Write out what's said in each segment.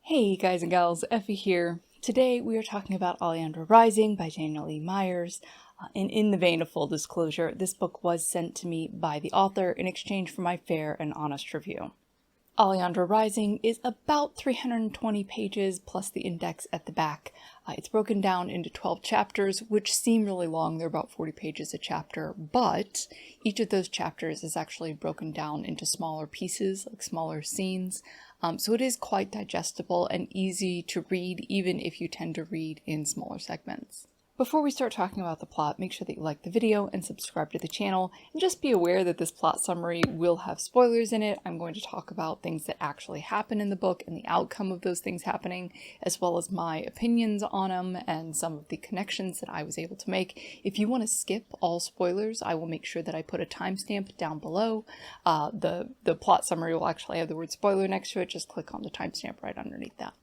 Hey guys and gals, Effie here. Today we are talking about Alliandre Rising by Daniel E. Myers. And in the vein of full disclosure, this book was sent to me by the author in exchange for my fair and honest review. Alliandre Rising is about 320 pages plus the index at the back. It's broken down into 12 chapters, which seem really long. They're about 40 pages a chapter, but each of those chapters is actually broken down into smaller pieces, like smaller scenes. So it is quite digestible and easy to read, even if you tend to read in smaller segments. Before we start talking about the plot, make sure that you like the video and subscribe to the channel, and just be aware that this plot summary will have spoilers in it. I'm going to talk about things that actually happen in the book and the outcome of those things happening, as well as my opinions on them and some of the connections that I was able to make. If you want to skip all spoilers, I will make sure that I put a timestamp down below. The plot summary will actually have the word spoiler next to it. Just click on the timestamp right underneath that.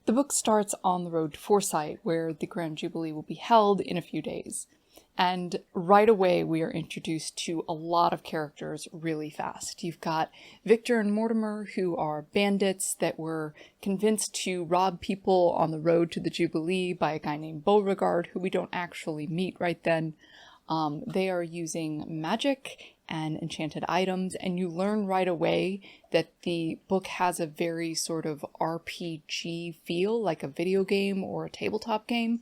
The book starts on the road to Foresight, where the Grand Jubilee will be held in a few days. And right away, we are introduced to a lot of characters really fast. You've got Victor and Mortimer, who are bandits that were convinced to rob people on the road to the Jubilee by a guy named Beauregard, who we don't actually meet right then. They are using magic and enchanted items, and you learn right away that the book has a very sort of RPG feel, like a video game or a tabletop game.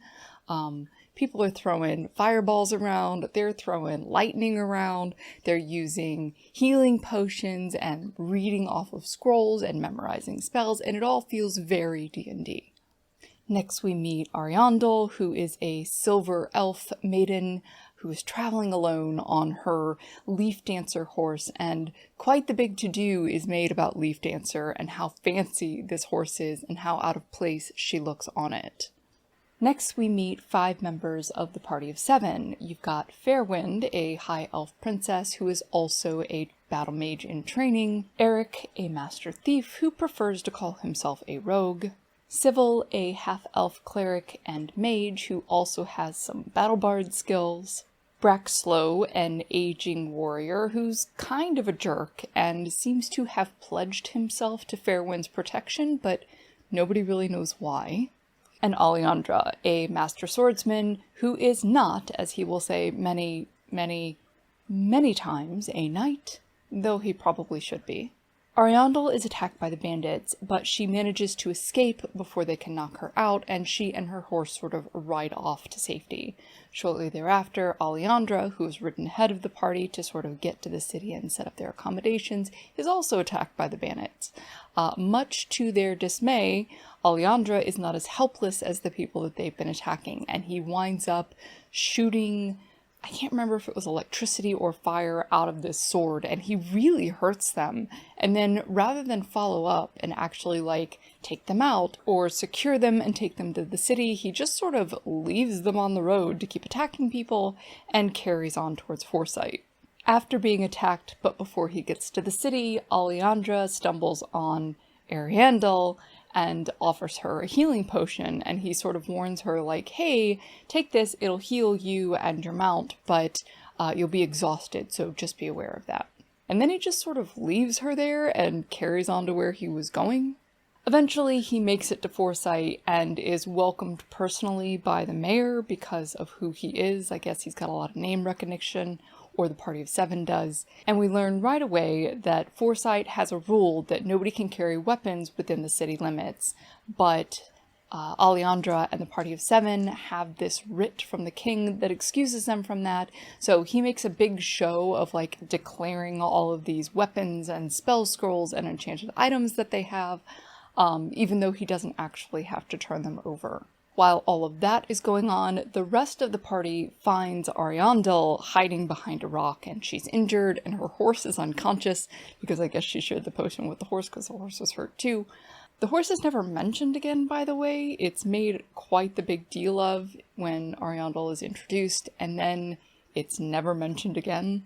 People are throwing fireballs around, they're throwing lightning around, they're using healing potions and reading off of scrolls and memorizing spells, and it all feels very D&D. Next we meet Ariandel, who is a silver elf maiden who is traveling alone on her Leaf Dancer horse, and quite the big to-do is made about Leaf Dancer and how fancy this horse is and how out of place she looks on it. Next we meet 5 members of the party of 7. You've got Fairwind, a high elf princess who is also a battle mage in training, Eric, a master thief who prefers to call himself a rogue, Civil, a half-elf cleric and mage who also has some battle bard skills, Braxlow, an aging warrior who's kind of a jerk and seems to have pledged himself to Fairwind's protection, but nobody really knows why, and Alliandre, a master swordsman who is not, as he will say many times, a knight, though he probably should be. Ariandel is attacked by the bandits, but she manages to escape before they can knock her out, and she and her horse sort of ride off to safety. Shortly thereafter, Alliandre, who is ridden ahead of the party to sort of get to the city and set up their accommodations, is also attacked by the bandits. Much to their dismay, Alliandre is not as helpless as the people that they've been attacking, and he winds up shooting, I can't remember if it was electricity or fire, out of this sword, and he really hurts them. And then rather than follow up and actually take them out or secure them and take them to the city, he just sort of leaves them on the road to keep attacking people and carries on towards Foresight. After being attacked, but before he gets to the city, Alliandre stumbles on Ariandel and offers her a healing potion, and he sort of warns her hey, take this, it'll heal you and your mount, but you'll be exhausted, so just be aware of that. And then he just sort of leaves her there and carries on to where he was going. Eventually he makes it to Foresight and is welcomed personally by the mayor because of who he is. I guess he's got a lot of name recognition, or the party of 7 does, and we learn right away that Foresight has a rule that nobody can carry weapons within the city limits, but Alliandre and the party of 7 have this writ from the king that excuses them from that, so he makes a big show of declaring all of these weapons and spell scrolls and enchanted items that they have, even though he doesn't actually have to turn them over. While all of that is going on, the rest of the party finds Ariandel hiding behind a rock, and she's injured and her horse is unconscious because I guess she shared the potion with the horse because the horse was hurt too. The horse is never mentioned again, by the way. It's made quite the big deal of when Ariandel is introduced, and then it's never mentioned again.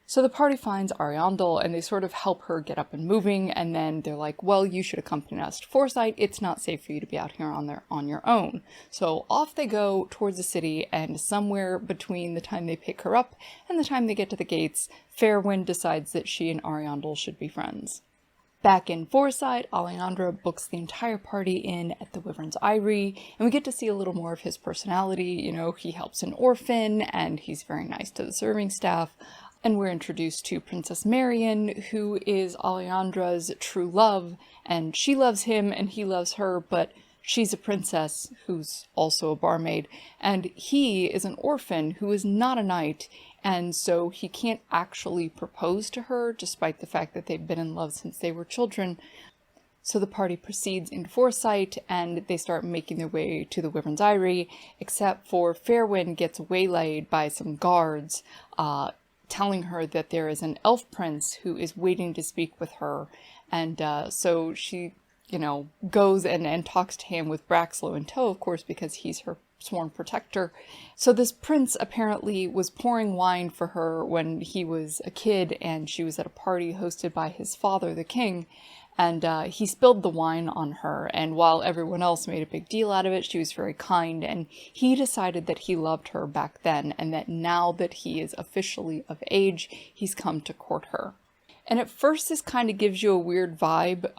So the party finds Ariandel and they sort of help her get up and moving, and then they're like, well, you should accompany us to Foresight. It's not safe for you to be out here on your own. So off they go towards the city, and somewhere between the time they pick her up and the time they get to the gates, Fairwind decides that she and Ariandel should be friends. Back in Foresight, Alliandre books the entire party in at the Wyvern's Eyrie, and we get to see a little more of his personality. You know, he helps an orphan, and he's very nice to the serving staff. And we're introduced to Princess Marion, who is Alliandre's true love, and she loves him and he loves her, but she's a princess who's also a barmaid, and he is an orphan who is not a knight, and so he can't actually propose to her, despite the fact that they've been in love since they were children. So the party proceeds in Foresight, and they start making their way to the Wyvern's Eyrie, except for Fairwind gets waylaid by some guards, telling her that there is an elf prince who is waiting to speak with her, and so she, you know, goes and talks to him with Braxlow in tow, of course, because he's her sworn protector. So this prince apparently was pouring wine for her when he was a kid, and she was at a party hosted by his father, the king, and he spilled the wine on her, and while everyone else made a big deal out of it, she was very kind, and he decided that he loved her back then, and that now that he is officially of age, he's come to court her. And at first this kind of gives you a weird vibe.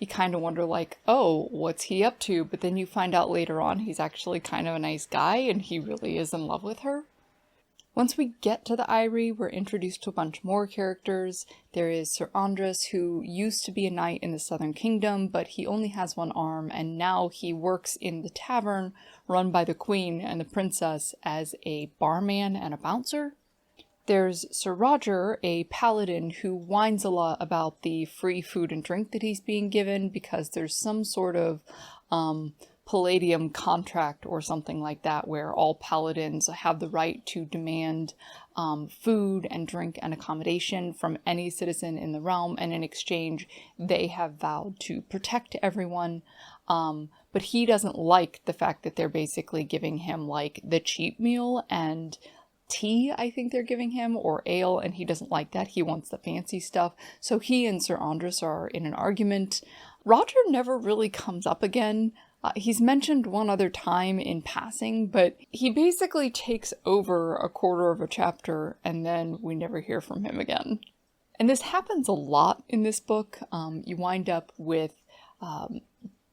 You kind of wonder, like, oh, what's he up to? But then you find out later on he's actually kind of a nice guy and he really is in love with her. Once we get to the Eyrie, we're introduced to a bunch more characters. There is Sir Andres, who used to be a knight in the Southern Kingdom, but he only has one arm, and now he works in the tavern run by the Queen and the Princess as a barman and a bouncer. There's Sir Roger, a paladin who whines a lot about the free food and drink that he's being given because there's some sort of palladium contract or something like that where all paladins have the right to demand food and drink and accommodation from any citizen in the realm, and in exchange they have vowed to protect everyone. But he doesn't like the fact that they're basically giving him like the cheap meal and tea, I think they're giving him, or ale, and he doesn't like that. He wants the fancy stuff. So he and Sir Andres are in an argument. Roger never really comes up again. He's mentioned one other time in passing, but he basically takes over a quarter of a chapter and then we never hear from him again. And this happens a lot in this book. You wind up with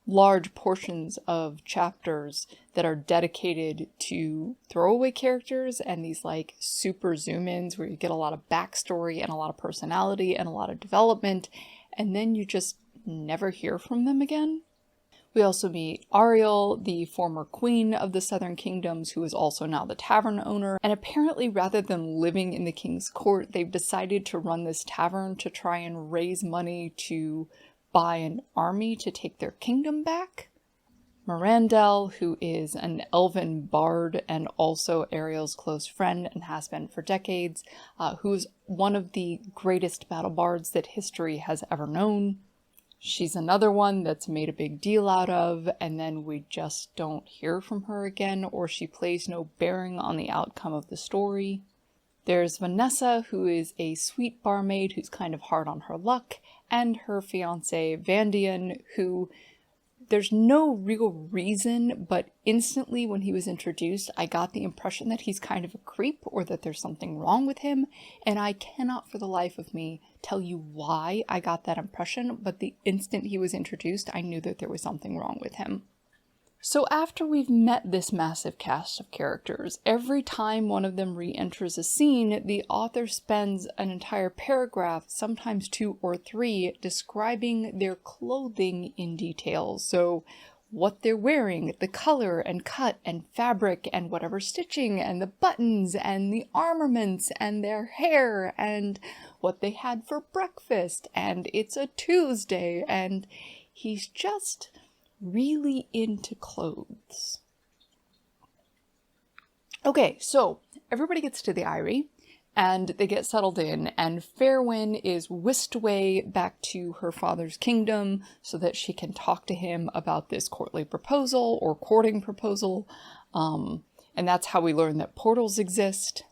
large portions of chapters that are dedicated to throwaway characters and these like super zoom-ins where you get a lot of backstory and a lot of personality and a lot of development, and then you just never hear from them again. We also meet Ariel, the former queen of the Southern Kingdoms, who is also now the tavern owner, and apparently rather than living in the king's court, they've decided to run this tavern to try and raise money to buy an army to take their kingdom back. Mirandel, who is an elven bard and also Ariel's close friend and has been for decades, who's one of the greatest battle bards that history has ever known. She's another one that's made a big deal out of, and then we just don't hear from her again, or she plays no bearing on the outcome of the story. There's Vanessa, who is a sweet barmaid who's kind of hard on her luck, and her fiancé Vandian, who there's no real reason, but instantly when he was introduced, I got the impression that he's kind of a creep or that there's something wrong with him, and I cannot for the life of me tell you why I got that impression, but the instant he was introduced, I knew that there was something wrong with him. So after we've met this massive cast of characters, every time one of them re-enters a scene, the author spends an entire paragraph, sometimes 2 or 3, describing their clothing in detail. So what they're wearing, the color and cut and fabric and whatever stitching and the buttons and the armaments and their hair and what they had for breakfast and it's a Tuesday, and he's just really into clothes. Okay, so everybody gets to the Eyrie and they get settled in, and Fairwind is whisked away back to her father's kingdom so that she can talk to him about this courtly proposal or courting proposal. And that's how we learn that portals exist.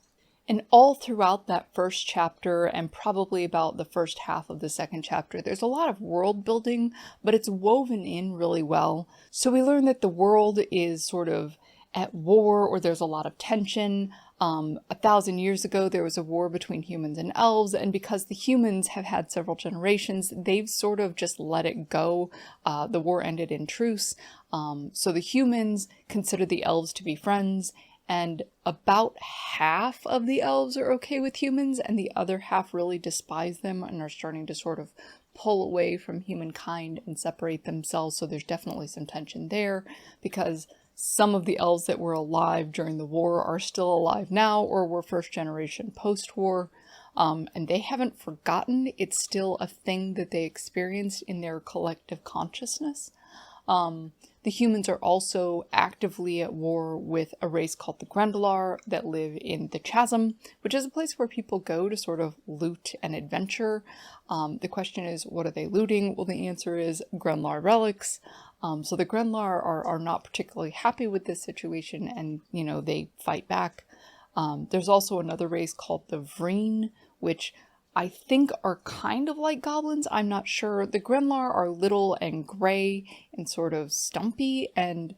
And all throughout that first chapter, and probably about the first half of the second chapter, there's a lot of world building, but it's woven in really well. So we learn that the world is sort of at war, or there's a lot of tension. 1,000 years ago, there was a war between humans and elves, and because the humans have had several generations, they've sort of just let it go. The war ended in truce, so the humans consider the elves to be friends, and about half of the elves are okay with humans, and the other half really despise them and are starting to sort of pull away from humankind and separate themselves. So there's definitely some tension there, because some of the elves that were alive during the war are still alive now, or were first generation post-war, and they haven't forgotten. It's still a thing that they experienced in their collective consciousness. The humans are also actively at war with a race called the Grendalar that live in the Chasm, which is a place where people go to sort of loot and adventure. The question is, what are they looting? Well, the answer is Grendalar relics. So the Grendalar are not particularly happy with this situation, and, you know, they fight back. There's also another race called the Vreen, which I think are kind of like goblins. I'm not sure. The Grendalar are little and gray and sort of stumpy, and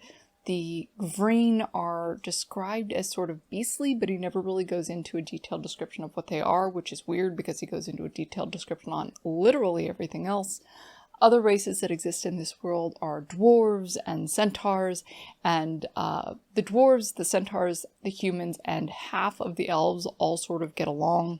the Vreen are described as sort of beastly, but he never really goes into a detailed description of what they are, which is weird because he goes into a detailed description on literally everything else. Other races that exist in this world are dwarves and centaurs, and the dwarves, the centaurs, the humans, and half of the elves all sort of get along.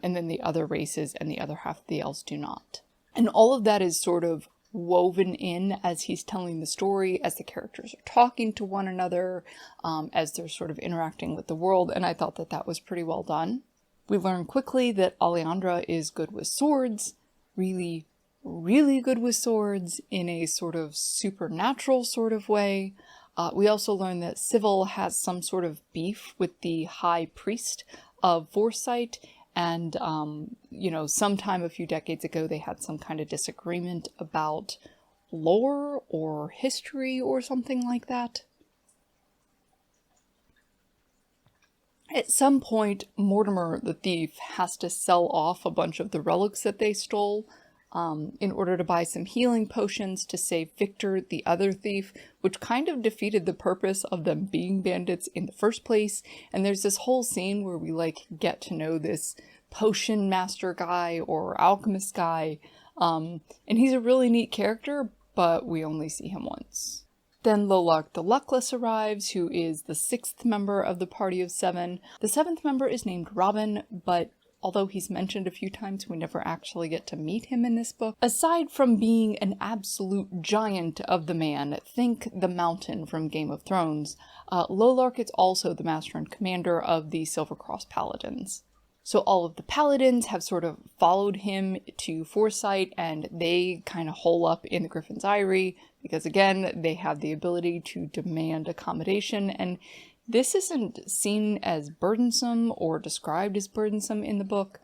And then the other races and the other half of the elves do not. And all of that is sort of woven in as he's telling the story, as the characters are talking to one another, as they're sort of interacting with the world, and I thought that that was pretty well done. We learn quickly that Alliandre is good with swords, really, really good with swords in a sort of supernatural sort of way. We also learn that Civil has some sort of beef with the High Priest of Foresight, and, you know, sometime a few decades ago, they had some kind of disagreement about lore or history or something like that. At some point, Mortimer the thief has to sell off a bunch of the relics that they stole in order to buy some healing potions to save Victor, the other thief, which kind of defeated the purpose of them being bandits in the first place. And there's this whole scene where we like get to know this potion master guy or alchemist guy, and he's a really neat character, but we only see him once. Then Lolark the Luckless arrives, who is the 6th member of the party of 7. The 7th member is named Robin, but although he's mentioned a few times, we never actually get to meet him in this book. Aside from being an absolute giant of the man, think the Mountain from Game of Thrones, Lolark is also the master and commander of the Silver Cross Paladins. So all of the paladins have sort of followed him to Foresight, and they kind of hole up in the Griffin's Eyrie, because again, they have the ability to demand accommodation, and this isn't seen as burdensome or described as burdensome in the book.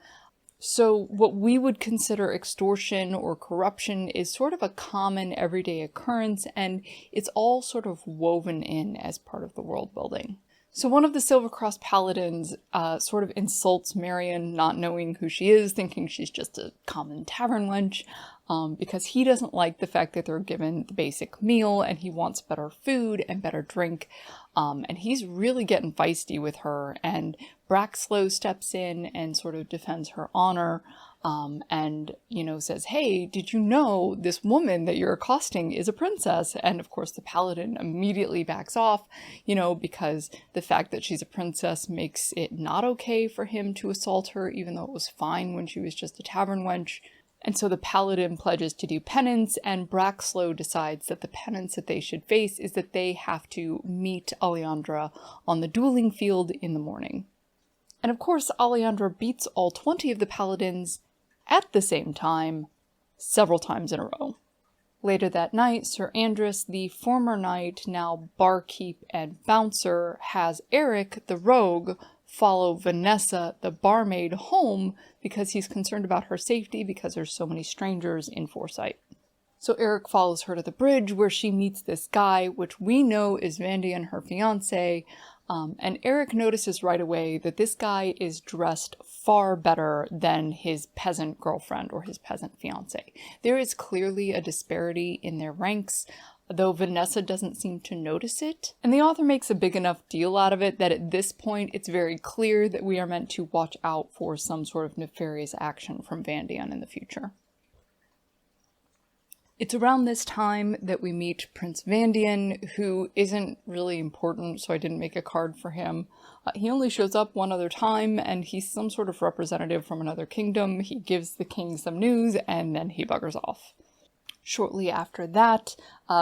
So what we would consider extortion or corruption is sort of a common everyday occurrence, and it's all sort of woven in as part of the world building. So one of the Silver Cross Paladins sort of insults Marion, not knowing who she is, thinking she's just a common tavern wench, because he doesn't like the fact that they're given the basic meal, and he wants better food and better drink. And he's really getting feisty with her, and Braxlow steps in and sort of defends her honor, and, you know, says, hey, did you know this woman that you're accosting is a princess? And of course the paladin immediately backs off, you know, because the fact that she's a princess makes it not okay for him to assault her, even though it was fine when she was just a tavern wench. And so the paladin pledges to do penance, and Braxlow decides that the penance that they should face is that they have to meet Alliandre on the dueling field in the morning. And of course, Alliandre beats all 20 of the paladins at the same time, several times in a row. Later that night, Sir Andrus, the former knight, now barkeep and bouncer, has Eric, the rogue, follow Vanessa, the barmaid, home because he's concerned about her safety because there's so many strangers in Foresight. So Eric follows her to the bridge where she meets this guy, which we know is Vandian, her fiancé, and Eric notices right away that this guy is dressed far better than his peasant girlfriend or his peasant fiancé. There is clearly a disparity in their ranks. though Vanessa doesn't seem to notice it. And the author makes a big enough deal out of it that at this point it's very clear that we are meant to watch out for some sort of nefarious action from Vandian in the future. It's around this time that we meet Prince Vandian, who isn't really important, so I didn't make a card for him. He only shows up one other time, and he's some sort of representative from another kingdom. He gives the king some news, and then he buggers off. Shortly after that,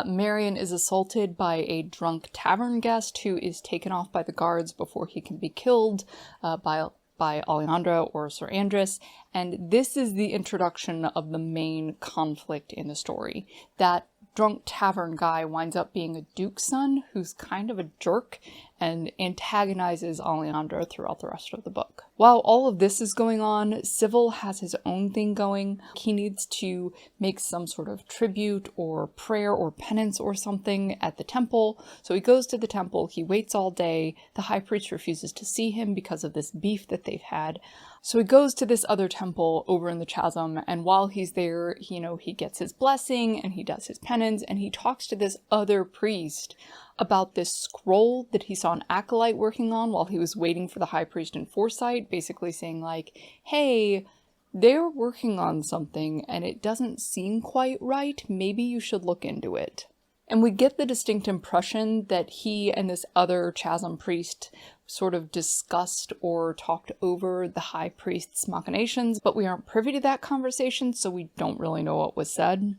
Marion is assaulted by a drunk tavern guest who is taken off by the guards before he can be killed by Alliandre or Sir Andres, and this is the introduction of the main conflict in the story. That drunk tavern guy winds up being a duke's son who's kind of a jerk and antagonizes Alliandre throughout the rest of the book. While all of this is going on, Civil has his own thing going. He needs to make some sort of tribute or prayer or penance or something at the temple. So he goes to the temple, he waits all day. The high priest refuses to see him because of this beef that they've had. So he goes to this other temple over in the chasm, and while he's there, he gets his blessing and he does his penance, and he talks to this other priest about this scroll that he saw an acolyte working on while he was waiting for the high priest in Foresight, basically saying like, hey, they're working on something and it doesn't seem quite right, maybe you should look into it. And we get the distinct impression that he and this other chasm priest sort of discussed or talked over the high priest's machinations, but we aren't privy to that conversation, so we don't really know what was said.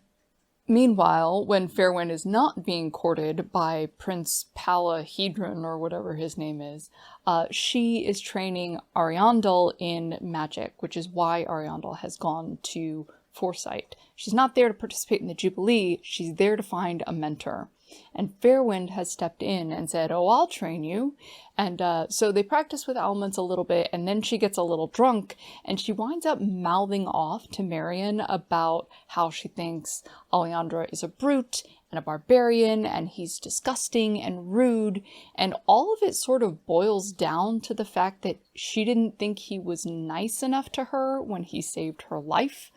Meanwhile, when Fairwind is not being courted by Prince Palahedron, or whatever his name is, she is training Ariandel in magic, which is why Ariandel has gone to Foresight. She's not there to participate in the Jubilee, she's there to find a mentor. And Fairwind has stepped in and said, oh, I'll train you. And so they practice with elements a little bit, and then she gets a little drunk, and she winds up mouthing off to Marion about how she thinks Alliandre is a brute and a barbarian, and he's disgusting and rude, and all of it sort of boils down to the fact that she didn't think he was nice enough to her when he saved her life,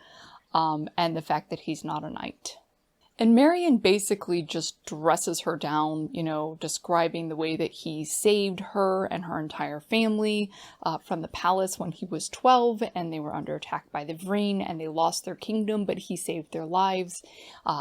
and the fact that he's not a knight. And Marion basically just dresses her down, describing the way that he saved her and her entire family from the palace when he was 12 and they were under attack by the Vreen and they lost their kingdom, but he saved their lives,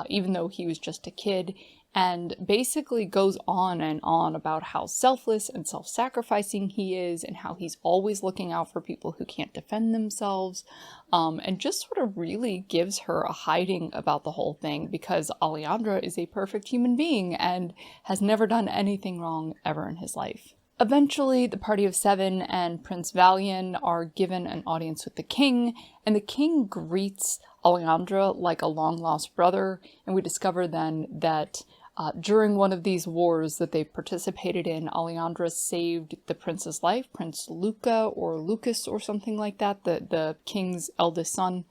even though he was just a kid. And basically goes on and on about how selfless and self-sacrificing he is and how he's always looking out for people who can't defend themselves, and just sort of really gives her a hiding about the whole thing because Alliandre is a perfect human being and has never done anything wrong ever in his life. Eventually, the party of 7 and Prince Valian are given an audience with the king, and the king greets Alliandre like a long-lost brother, and we discover then that during one of these wars that they participated in, Alliandre saved the prince's life, Prince Luca or Lucas or something like that, the king's eldest son.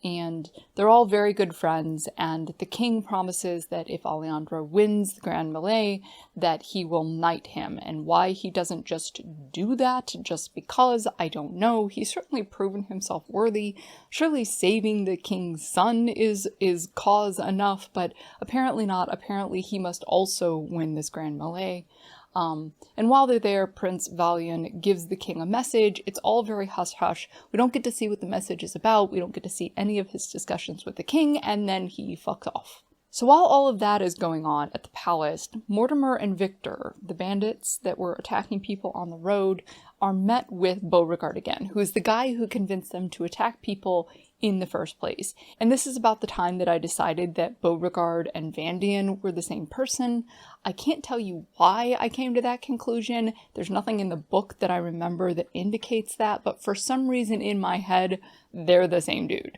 And they're all very good friends, and the king promises that if Alliandre wins the Grand Melee, that he will knight him. And why he doesn't just do that just because, I don't know. He's certainly proven himself worthy. Surely saving the king's son is cause enough, but apparently not. Apparently he must also win this Grand Melee. And while they're there, Prince Valian gives the king a message. It's all very hush-hush. We don't get to see what the message is about. We don't get to see any of his discussions with the king, and then he fucks off. So while all of that is going on at the palace, Mortimer and Victor, the bandits that were attacking people on the road, are met with Beauregard again, who is the guy who convinced them to attack people in the first place. And this is about the time that I decided that Beauregard and Vandian were the same person. I can't tell you why I came to that conclusion. There's nothing in the book that I remember that indicates that, but for some reason in my head, they're the same dude.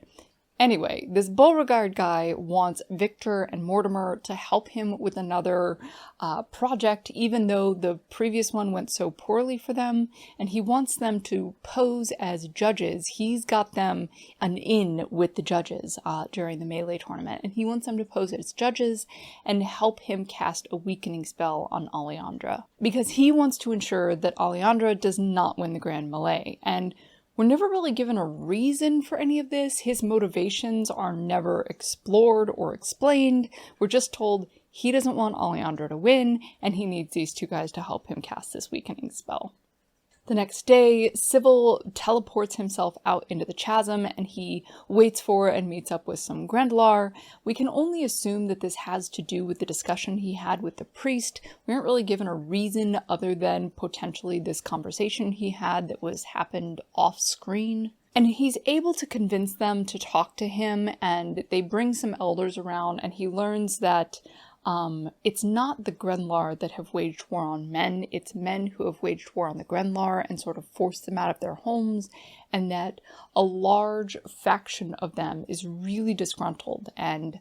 Anyway, this Beauregard guy wants Victor and Mortimer to help him with another project, even though the previous one went so poorly for them, and he wants them to pose as judges. He's got them an in with the judges during the Melee tournament, and he wants them to pose as judges and help him cast a weakening spell on Alliandre, because he wants to ensure that Alliandre does not win the Grand Melee. And We're never really given a reason for any of this. His motivations are never explored or explained. We're just told he doesn't want Alliandre to win, and he needs these two guys to help him cast this weakening spell. The next day, Civil teleports himself out into the chasm, and he waits for and meets up with some Grendelar. We can only assume that this has to do with the discussion he had with the priest. We aren't really given a reason other than potentially this conversation he had that happened off screen. And he's able to convince them to talk to him, and they bring some elders around, and he learns that it's not the Grendelar that have waged war on men, it's men who have waged war on the Grendelar and sort of forced them out of their homes, and that a large faction of them is really disgruntled and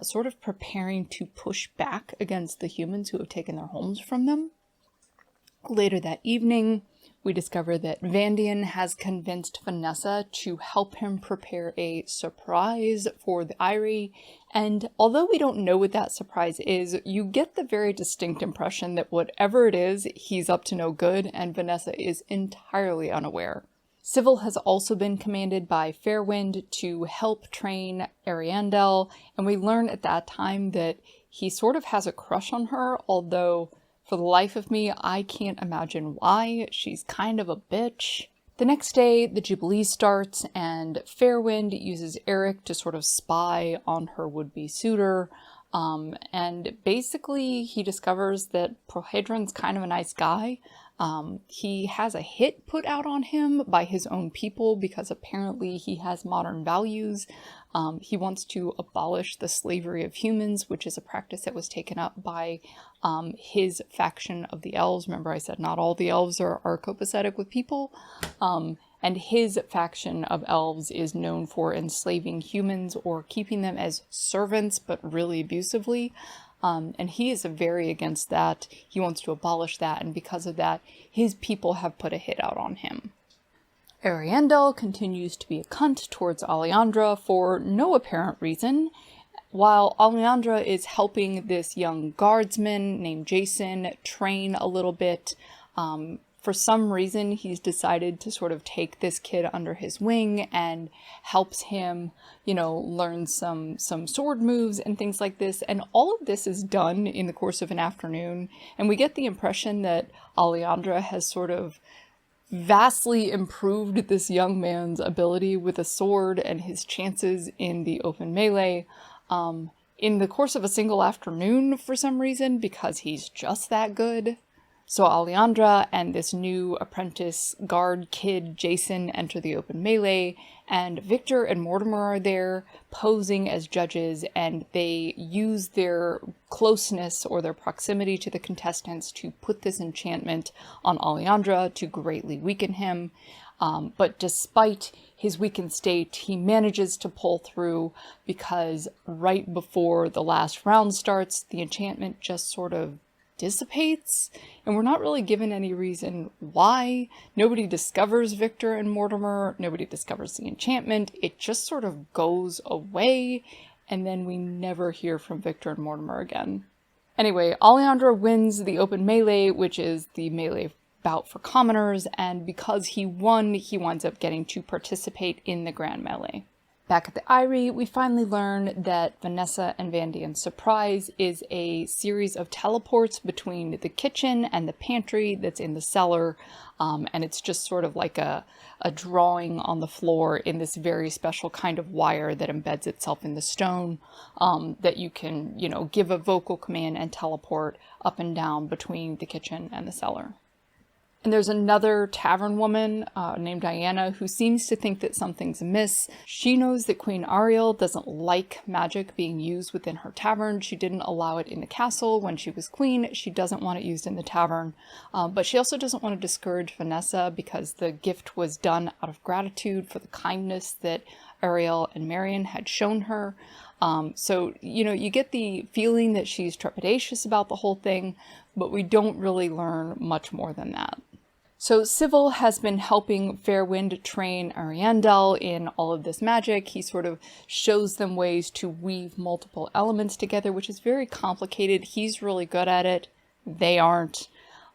sort of preparing to push back against the humans who have taken their homes from them. Later that evening, we discover that Vandian has convinced Vanessa to help him prepare a surprise for the Eyrie, and although we don't know what that surprise is, you get the very distinct impression that whatever it is, he's up to no good, and Vanessa is entirely unaware. Civil has also been commanded by Fairwind to help train Ariandel, and we learn at that time that he sort of has a crush on her, although for the life of me, I can't imagine why. She's kind of a bitch. The next day, the Jubilee starts, and Fairwind uses Eric to sort of spy on her would-be suitor. And basically, he discovers that Prohedron's kind of a nice guy. He has a hit put out on him by his own people because apparently he has modern values. He wants to abolish the slavery of humans, which is a practice that was taken up by his faction of the elves. Remember I said not all the elves are copacetic with people. And his faction of elves is known for enslaving humans or keeping them as servants, but really abusively. And he is very against that. He wants to abolish that, and because of that, his people have put a hit out on him. Ariandel continues to be a cunt towards Alliandre for no apparent reason, while Alliandre is helping this young guardsman named Jason train a little bit. For some reason, he's decided to sort of take this kid under his wing and helps him, learn some sword moves and things like this. And all of this is done in the course of an afternoon. And we get the impression that Alliandre has sort of vastly improved this young man's ability with a sword and his chances in the open melee in the course of a single afternoon for some reason, because he's just that good. So Alliandre and this new apprentice guard kid, Jason, enter the open melee, and Victor and Mortimer are there posing as judges, and they use their closeness or their proximity to the contestants to put this enchantment on Alliandre to greatly weaken him. But despite his weakened state, he manages to pull through because right before the last round starts, the enchantment just sort of dissipates, and we're not really given any reason why. Nobody discovers Victor and Mortimer, nobody discovers the enchantment, it just sort of goes away, and then we never hear from Victor and Mortimer again. Anyway, Alliandre wins the open melee, which is the melee bout for commoners, and because he won, he winds up getting to participate in the grand melee. Back at the Eyrie, we finally learn that Vanessa and Vandian's surprise is a series of teleports between the kitchen and the pantry that's in the cellar, and it's just sort of like a drawing on the floor in this very special kind of wire that embeds itself in the stone, that you can, give a vocal command and teleport up and down between the kitchen and the cellar. And there's another tavern woman named Diana who seems to think that something's amiss. She knows that Queen Ariel doesn't like magic being used within her tavern. She didn't allow it in the castle when she was queen. She doesn't want it used in the tavern. But she also doesn't want to discourage Vanessa because the gift was done out of gratitude for the kindness that Ariel and Marion had shown her. So, you get the feeling that she's trepidatious about the whole thing, but we don't really learn much more than that. So Civil has been helping Fairwind train Ariandel in all of this magic. He sort of shows them ways to weave multiple elements together, which is very complicated. He's really good at it. They aren't.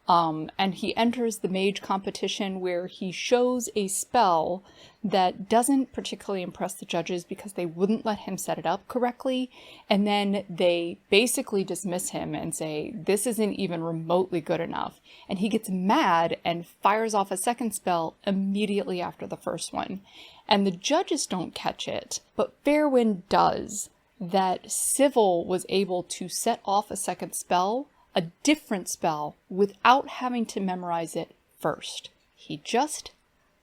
And he enters the mage competition where he shows a spell that doesn't particularly impress the judges because they wouldn't let him set it up correctly. And then they basically dismiss him and say, this isn't even remotely good enough. And he gets mad and fires off a second spell immediately after the first one. And the judges don't catch it, but Fairwind does. That Civil was able to set off a second spell, a different spell, without having to memorize it first. He just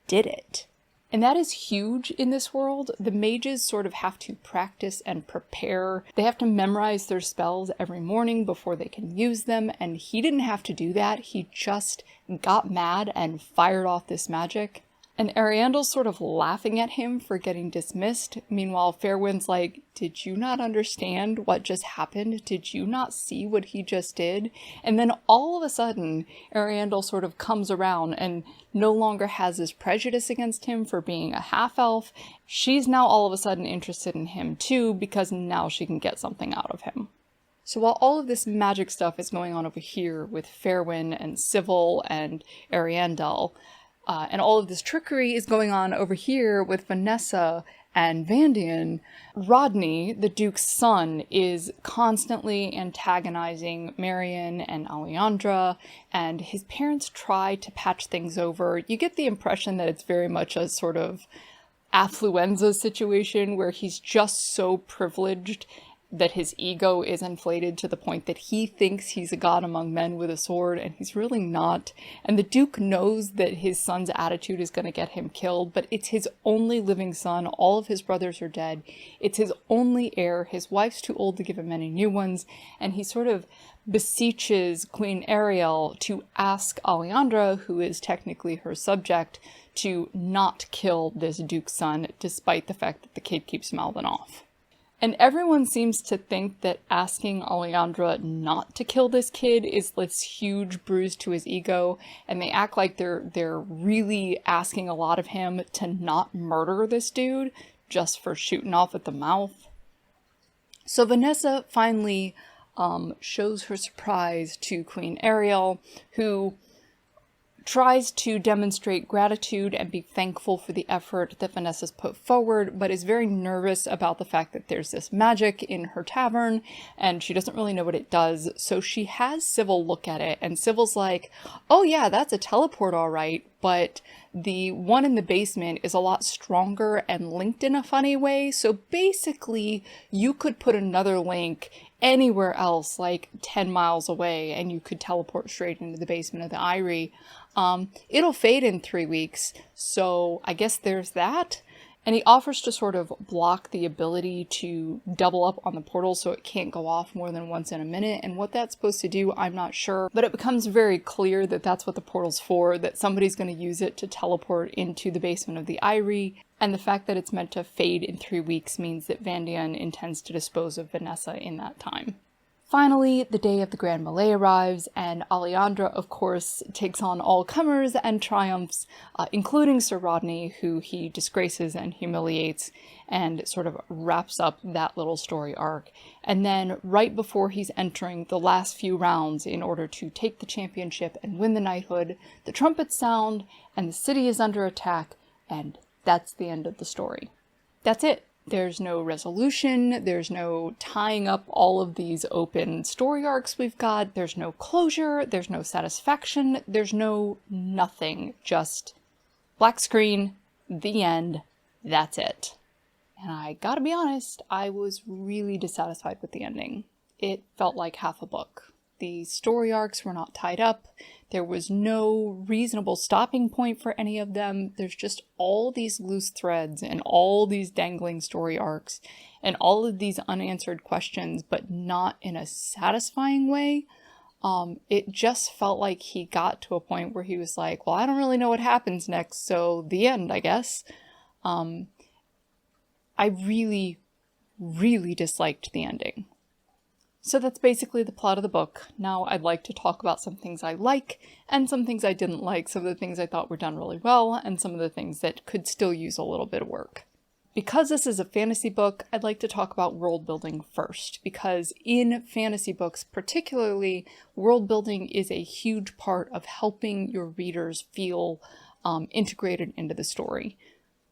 did it. And that is huge in this world. The mages sort of have to practice and prepare. They have to memorize their spells every morning before they can use them, and he didn't have to do that. He just got mad and fired off this magic. And Ariandel's sort of laughing at him for getting dismissed. Meanwhile, Fairwind's like, did you not understand what just happened? Did you not see what he just did? And then all of a sudden, Ariandel sort of comes around and no longer has this prejudice against him for being a half-elf. She's now all of a sudden interested in him too, because now she can get something out of him. So while all of this magic stuff is going on over here with Fairwind and Civil and Ariandel, and all of this trickery is going on over here with Vanessa and Vandian, Rodney, the Duke's son, is constantly antagonizing Marion and Alliandre, and his parents try to patch things over. You get the impression that it's very much a sort of affluenza situation where he's just so privileged that his ego is inflated to the point that he thinks he's a god among men with a sword, and he's really not. And the Duke knows that his son's attitude is going to get him killed, but it's his only living son. All of his brothers are dead. It's his only heir. His wife's too old to give him any new ones, and he sort of beseeches Queen Ariel to ask Alliandre, who is technically her subject, to not kill this Duke's son, despite the fact that the kid keeps mouthing off. And everyone seems to think that asking Alliandre not to kill this kid is this huge bruise to his ego, and they act like they're really asking a lot of him to not murder this dude just for shooting off at the mouth. So Vanessa finally shows her surprise to Queen Ariel, who tries to demonstrate gratitude and be thankful for the effort that Vanessa's put forward, but is very nervous about the fact that there's this magic in her tavern, and she doesn't really know what it does, so she has Civil look at it, and Civil's like, oh yeah, that's a teleport all right, but the one in the basement is a lot stronger and linked in a funny way, so basically you could put another link anywhere else, like 10 miles away, and you could teleport straight into the basement of the Eyrie. It'll fade in 3 weeks, so I guess there's that. And he offers to sort of block the ability to double up on the portal so it can't go off more than once in a minute. And what that's supposed to do, I'm not sure. But it becomes very clear that that's what the portal's for, that somebody's going to use it to teleport into the basement of the Eyrie. And the fact that it's meant to fade in 3 weeks means that Vandian intends to dispose of Vanessa in that time. Finally, the day of the Grand Melee arrives, and Alliandre, of course, takes on all comers and triumphs, including Sir Rodney, who he disgraces and humiliates, and sort of wraps up that little story arc. And then, right before he's entering the last few rounds in order to take the championship and win the knighthood, the trumpets sound, and the city is under attack, and that's the end of the story. That's it. There's no resolution, there's no tying up all of these open story arcs we've got, there's no closure, there's no satisfaction, there's no nothing, just black screen, the end, that's it. And I gotta be honest, I was really dissatisfied with the ending. It felt like half a book. The story arcs were not tied up. There was no reasonable stopping point for any of them. There's just all these loose threads and all these dangling story arcs and all of these unanswered questions, but not in a satisfying way. It just felt like he got to a point where he was like, well, I don't really know what happens next, so the end, I guess. I really, really disliked the ending. So that's basically the plot of the book. Now I'd like to talk about some things I like and some things I didn't like, some of the things I thought were done really well, and some of the things that could still use a little bit of work. Because this is a fantasy book, I'd like to talk about world building first, because in fantasy books particularly, world building is a huge part of helping your readers feel integrated into the story.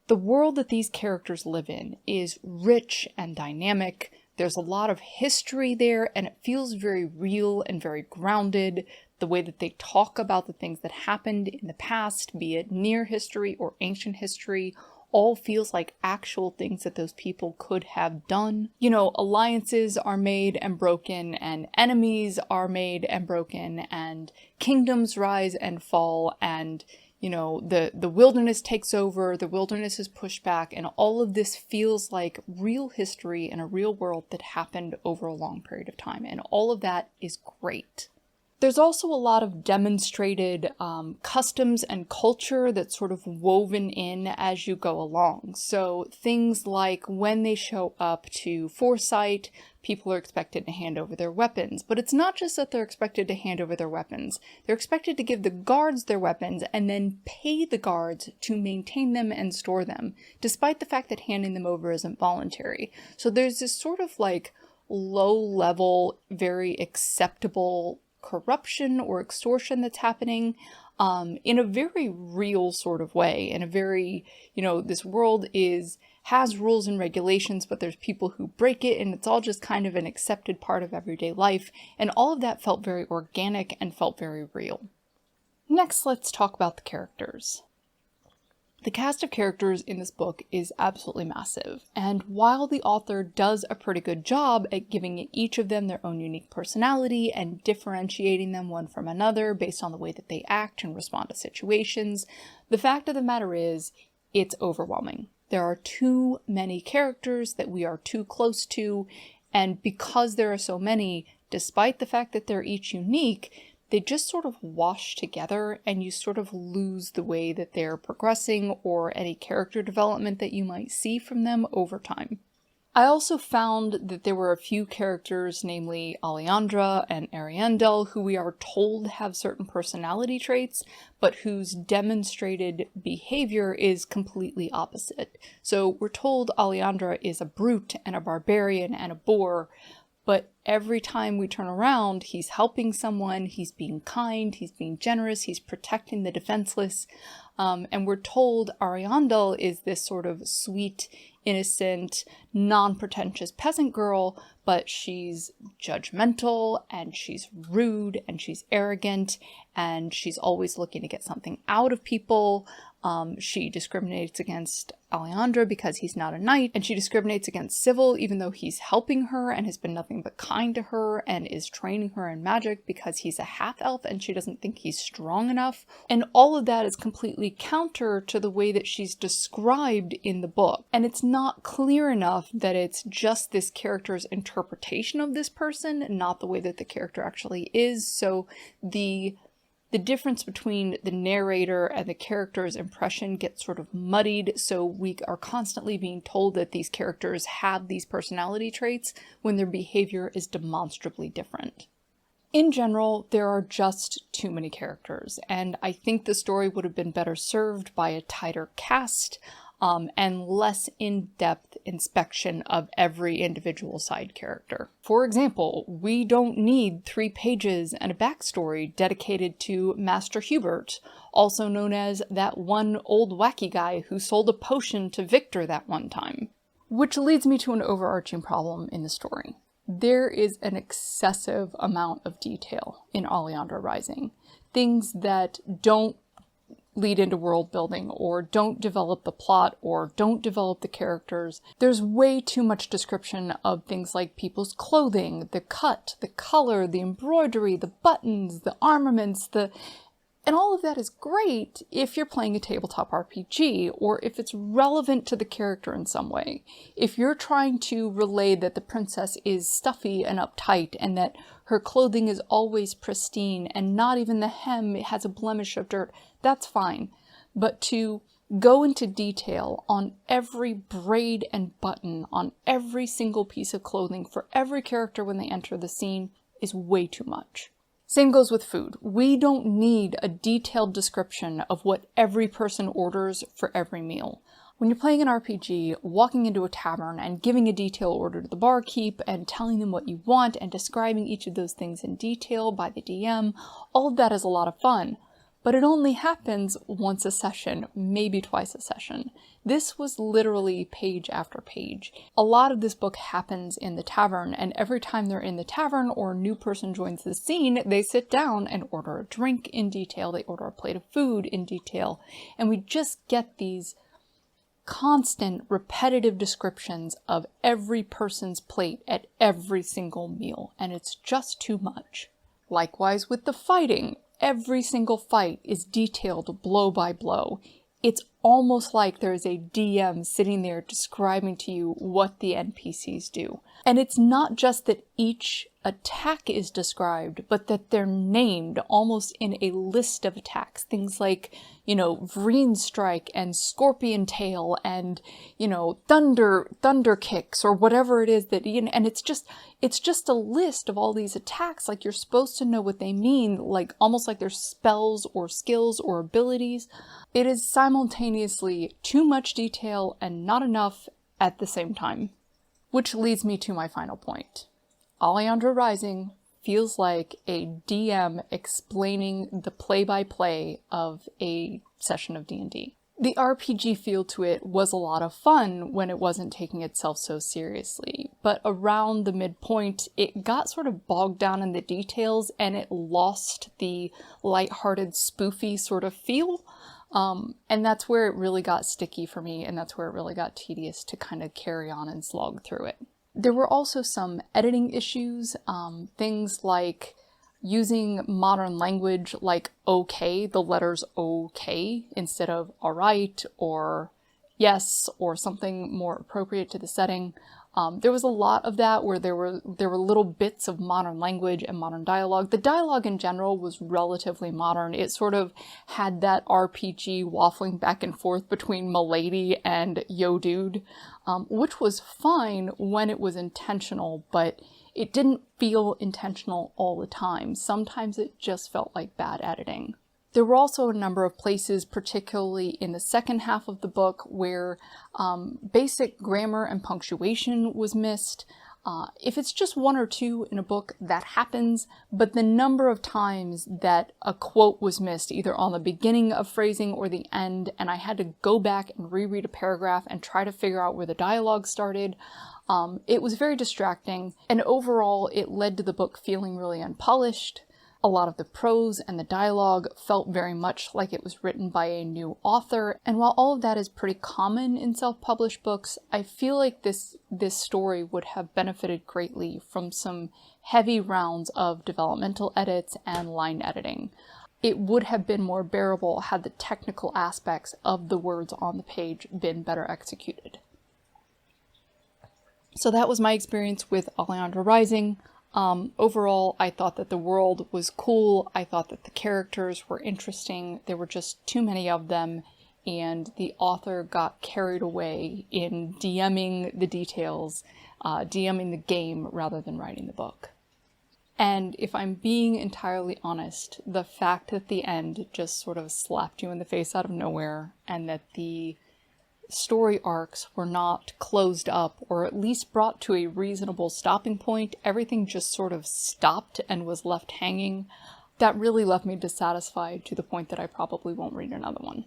The world that these characters live in is rich and dynamic. There's a lot of history there, and it feels very real and very grounded. The way that they talk about the things that happened in the past, be it near history or ancient history, all feels like actual things that those people could have done. You know, alliances are made and broken, and enemies are made and broken, and kingdoms rise and fall, and you know, the wilderness takes over, the wilderness is pushed back, and all of this feels like real history in a real world that happened over a long period of time, and all of that is great. There's also a lot of demonstrated customs and culture that's sort of woven in as you go along. So things like when they show up to Foresight, people are expected to hand over their weapons. But it's not just that they're expected to hand over their weapons. They're expected to give the guards their weapons and then pay the guards to maintain them and store them, despite the fact that handing them over isn't voluntary. So there's this sort of like low-level, very acceptable corruption or extortion that's happening in a very real sort of way, in a very, you know, this world has rules and regulations, but there's people who break it, and it's all just kind of an accepted part of everyday life, and all of that felt very organic and felt very real. Next, let's talk about the characters. The cast of characters in this book is absolutely massive, and while the author does a pretty good job at giving each of them their own unique personality and differentiating them one from another based on the way that they act and respond to situations, the fact of the matter is, it's overwhelming. There are too many characters that we are too close to, and because there are so many, despite the fact that they're each unique, they just sort of wash together and you sort of lose the way that they're progressing or any character development that you might see from them over time. I also found that there were a few characters, namely Alliandre and Ariandel, who we are told have certain personality traits, but whose demonstrated behavior is completely opposite. So we're told Alliandre is a brute and a barbarian and a boor, but every time we turn around, he's helping someone, he's being kind, he's being generous, he's protecting the defenseless. And we're told Ariandel is this sort of sweet, innocent, non-pretentious peasant girl, but she's judgmental, and she's rude, and she's arrogant, and she's always looking to get something out of people. She discriminates against Alliandre because he's not a knight, and she discriminates against Civil even though he's helping her and has been nothing but kind to her and is training her in magic because he's a half-elf and she doesn't think he's strong enough. And all of that is completely counter to the way that she's described in the book. And it's not clear enough that it's just this character's interpretation of this person, not the way that the character actually is. So the difference between the narrator and the character's impression gets sort of muddied, so we are constantly being told that these characters have these personality traits when their behavior is demonstrably different. In general, there are just too many characters, and I think the story would have been better served by a tighter cast, and less in-depth inspection of every individual side character. For example, we don't need 3 pages and a backstory dedicated to Master Hubert, also known as that one old wacky guy who sold a potion to Victor that one time. Which leads me to an overarching problem in the story. There is an excessive amount of detail in Alliandre Rising. Things that don't lead into world building, or don't develop the plot, or don't develop the characters. There's way too much description of things like people's clothing, the cut, the color, the embroidery, the buttons, the armaments, and all of that is great if you're playing a tabletop RPG, or if it's relevant to the character in some way. If you're trying to relay that the princess is stuffy and uptight, and that her clothing is always pristine, and not even the hem has a blemish of dirt, that's fine. But to go into detail on every braid and button, on every single piece of clothing for every character when they enter the scene is way too much. Same goes with food. We don't need a detailed description of what every person orders for every meal. When you're playing an RPG, walking into a tavern and giving a detail order to the barkeep and telling them what you want and describing each of those things in detail by the DM, all of that is a lot of fun. But it only happens once a session, maybe twice a session. This was literally page after page. A lot of this book happens in the tavern, and every time they're in the tavern or a new person joins the scene, they sit down and order a drink in detail, they order a plate of food in detail, and we just get these constant, repetitive descriptions of every person's plate at every single meal, and it's just too much. Likewise with the fighting. Every single fight is detailed blow by blow. It's almost like there's a DM sitting there describing to you what the NPCs do. And it's not just that each attack is described, but that they're named almost in a list of attacks. Things like, Vreen Strike and Scorpion Tail and, Thunder Kicks or whatever it is that, and it's just a list of all these attacks. Like you're supposed to know what they mean, like almost like they're spells or skills or abilities. It is simultaneously too much detail and not enough at the same time. Which leads me to my final point. Alliandre Rising feels like a DM explaining the play-by-play of a session of D&D. The RPG feel to it was a lot of fun when it wasn't taking itself so seriously, but around the midpoint, it got sort of bogged down in the details and it lost the lighthearted, spoofy sort of feel. And that's where it really got sticky for me, and that's where it really got tedious to kind of carry on and slog through it. There were also some editing issues, things like using modern language like okay, the letters okay, instead of alright or yes or something more appropriate to the setting. There was a lot of that where there were little bits of modern language and modern dialogue. The dialogue in general was relatively modern. It sort of had that RPG waffling back and forth between Milady and Yo Dude, which was fine when it was intentional, but it didn't feel intentional all the time. Sometimes it just felt like bad editing. There were also a number of places, particularly in the second half of the book, where basic grammar and punctuation was missed. If it's just one or two in a book, that happens, but the number of times that a quote was missed, either on the beginning of phrasing or the end, and I had to go back and reread a paragraph and try to figure out where the dialogue started, it was very distracting, and overall it led to the book feeling really unpolished. A lot of the prose and the dialogue felt very much like it was written by a new author, and while all of that is pretty common in self-published books, I feel like this story would have benefited greatly from some heavy rounds of developmental edits and line editing. It would have been more bearable had the technical aspects of the words on the page been better executed. So that was my experience with Alliandre Rising. Overall, I thought that the world was cool. I thought that the characters were interesting. There were just too many of them, and the author got carried away in DMing the details, DMing the game rather than writing the book. And if I'm being entirely honest, the fact that the end just sort of slapped you in the face out of nowhere, and that the story arcs were not closed up, or at least brought to a reasonable stopping point, everything just sort of stopped and was left hanging, that really left me dissatisfied to the point that I probably won't read another one.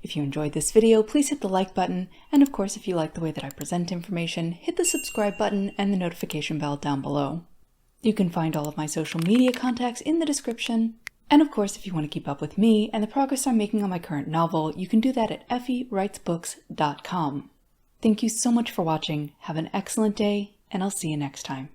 If you enjoyed this video, please hit the like button, and of course if you like the way that I present information, hit the subscribe button and the notification bell down below. You can find all of my social media contacts in the description. And of course, if you want to keep up with me and the progress I'm making on my current novel, you can do that at effywritesbooks.com. Thank you so much for watching, have an excellent day, and I'll see you next time.